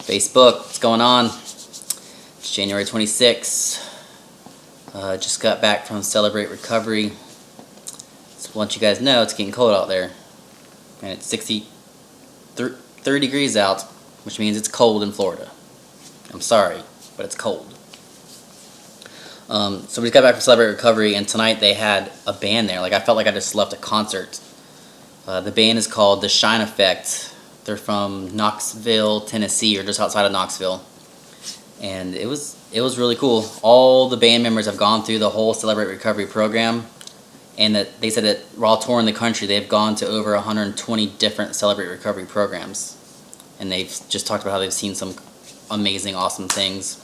Facebook, what's going on? It's January 26th. Just got back from Celebrate Recovery. So to let you guys know, it's getting cold out there. And it's 30 degrees out, which means it's cold in Florida. I'm sorry, but it's cold. So we just got back from Celebrate Recovery, and tonight they had a band there. Like, I felt like I just left a concert. The band is called The Shine Effect. They're from Knoxville, Tennessee, or just outside of Knoxville. And it was really cool. All the band members have gone through the whole Celebrate Recovery program, and that they said that while touring the country, they've gone to over 120 different Celebrate Recovery programs. And they've just talked about how they've seen some amazing, awesome things.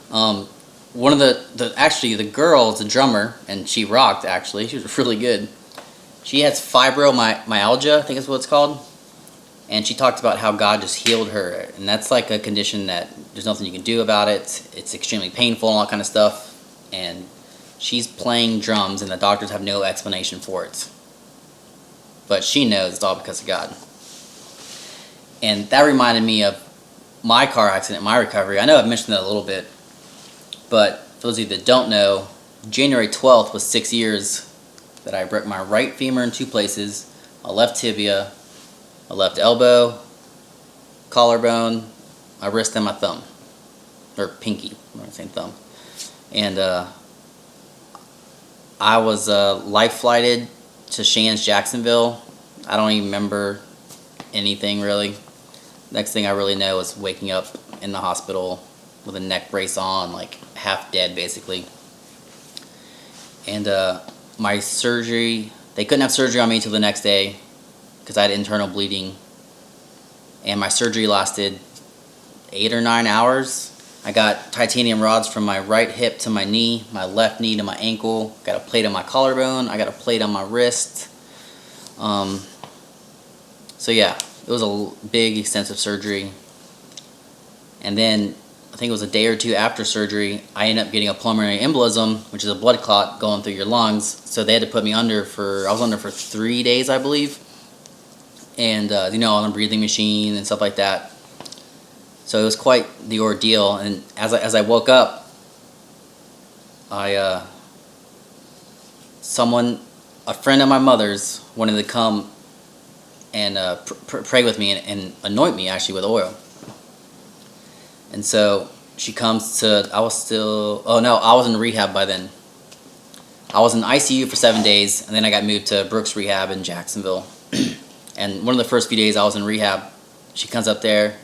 One of the girl, the drummer, and she rocked, actually. She was really good. She has fibromyalgia, I think is what it's called. And she talked about how God just healed her. And that's like a condition that there's nothing you can do about it. It's extremely painful and all that kind of stuff. And she's playing drums, and the doctors have no explanation for it. But she knows it's all because of God. And that reminded me of my car accident, my recovery. I know I've mentioned that a little bit. But for those of you that don't know, January 12th was 6 years that I broke my right femur in 2 places, my left tibia, my left elbow, collarbone, my wrist, and my thumb. Or pinky, I'm not saying thumb. And I was life flighted to Shands, Jacksonville. I don't even remember anything really. Next thing I really know is waking up in the hospital with a neck brace on, like half dead basically. And my surgery, they couldn't have surgery on me until the next day because I had internal bleeding. And my surgery lasted 8 or 9 hours. I got titanium rods from my right hip to my knee, my left knee to my ankle. Got a plate on my collarbone. I got a plate on my wrist. So yeah, it was a big, extensive surgery. And then I think it was a day or 2 after surgery, I ended up getting a pulmonary embolism, which is a blood clot going through your lungs. So they had to put me under I was under for 3 days, I believe. And, on a breathing machine and stuff like that. So it was quite the ordeal. And as I woke up, a friend of my mother's wanted to come and pray with me and anoint me actually with oil. And so she comes to, I was in rehab by then. I was in ICU for 7 days, and then I got moved to Brooks Rehab in Jacksonville. And one of the first few days I was in rehab, she comes up there,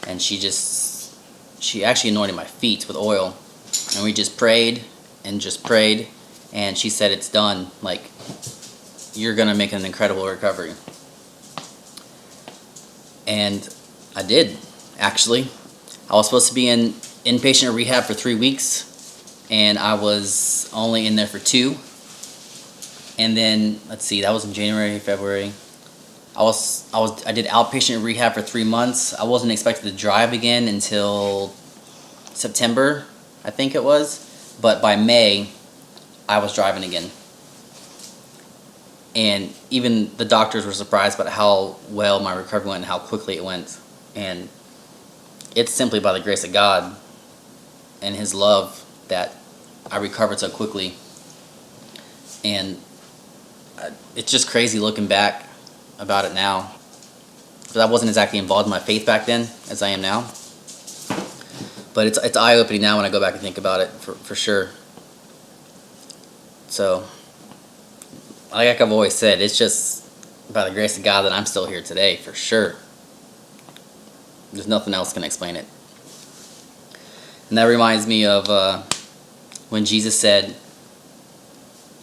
and she actually anointed my feet with oil. And we just prayed, and she said, it's done. Like, you're going to make an incredible recovery. And I did, actually. I was supposed to be in inpatient rehab for 3 weeks, and I was only in there for 2. And then, let's see, that was in January, February. I did outpatient rehab for 3 months. I wasn't expected to drive again until September, I think it was. But by May, I was driving again. And even the doctors were surprised about how well my recovery went and how quickly it went. And it's simply by the grace of God and His love that I recovered so quickly. And it's just crazy looking back about it now. Because I wasn't exactly involved in my faith back then as I am now. But it's eye-opening now when I go back and think about it, for sure. So, like I've always said, it's just by the grace of God that I'm still here today, for sure. There's nothing else can explain it. And that reminds me of when Jesus said,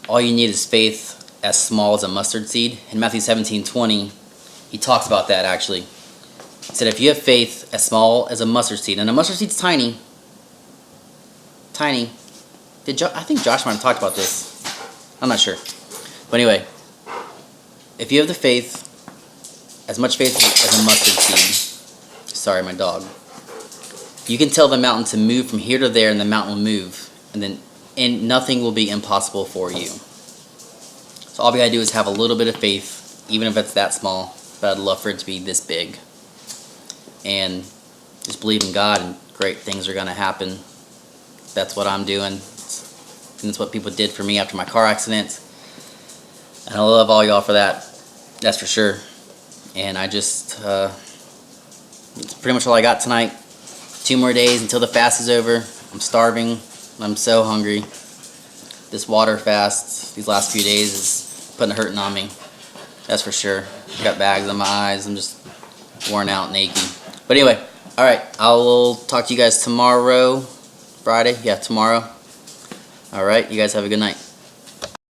all you need is faith as small as a mustard seed. In Matthew 17:20, He talks about that actually. He said, if you have faith as small as a mustard seed, and a mustard seed's tiny. Tiny. I think Josh might have talked about this. I'm not sure. But anyway, if you have the faith, as much faith as a mustard seed, sorry, my dog, you can tell the mountain to move from here to there, and the mountain will move, and nothing will be impossible for you. So all we gotta do is have a little bit of faith, even if it's that small. But I'd love for it to be this big. And just believe in God and great things are gonna happen. That's what I'm doing. And that's what people did for me after my car accident. And I love all y'all for that. That's for sure. And I just, it's pretty much all I got tonight. 2 more days until the fast is over. I'm starving. I'm so hungry. This water fast, these last few days, is putting a hurting on me. That's for sure. I got bags on my eyes. I'm just worn out and achy. But anyway, alright. I'll talk to you guys tomorrow. Friday? Yeah, tomorrow. Alright, you guys have a good night.